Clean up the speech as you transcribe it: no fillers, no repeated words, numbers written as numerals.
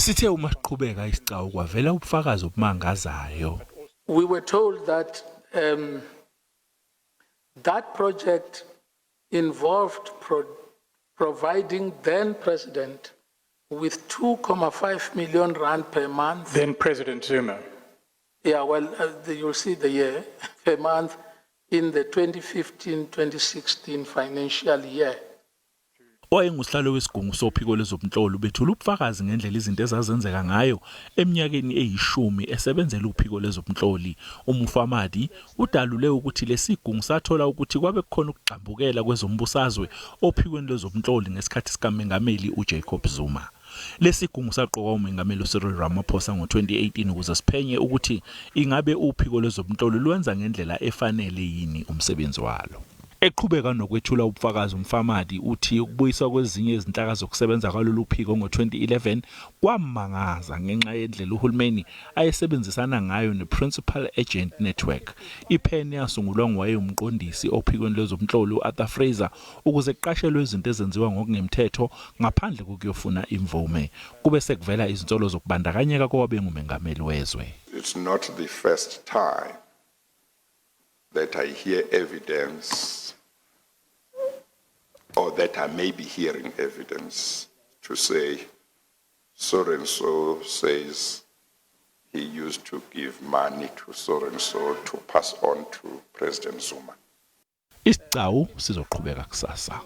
Sithe uma siqhubeka isicawu kwavela ubufakazi obumangazayo. We were told that that project involved providing then President with 2.5 million rand per month. Then President Zuma. Yeah, well, you'll see the year per month in the 2015-2016 financial year. Owayengusihlalo wesigungu sophiko lwezobunhloli bethula ubufakazi ngendlela izinto ezazenzeka ngayo eminyakeni eyishumi esebenzela uphiko lwezobunhloli. uMufamadi udalule ukuthi lesigungu sathola ukuthi kwabe kukhona ukugxambukela kwezombusazwe ophikweni lwezobunhloli ngesikhathi sikaMengameli uJacob Zuma. Lesigungu saqokwa uMengameli uCyril Ramaphosa ngo-2018 ukuze siphenye ukuthi ingabe uphiko lwezobunhloli lwenza ngendlela efanele yini umsebenzi walo. Eqhubeka nokwethula ubufakazi uMufamadi uthi ukubuyiswa kwezinye izinhlaka zokusebenza kwalolu phiko ngo-2011 kwamangaza ngenxa yendlela uhulumeni ayesebenzisana ngayo ne-Principal Agent Network. Iphenya yasungulwa ngowayemqondisi ophikweni lwezobunhloli uArthur Fraser ukuze kuqashelwe izinto ezenziwa ngokungemthetho ngaphandle kokuyofuna imvume. Kube sekuvela izinsolo zokubandakanyeka kowabengumengameli wezwe. It's not the first time that I hear evidence or that I may be hearing evidence to say so-and-so says he used to give money to so-and-so to pass on to President Zuma. Isicawu sizoqhubeka kusasa.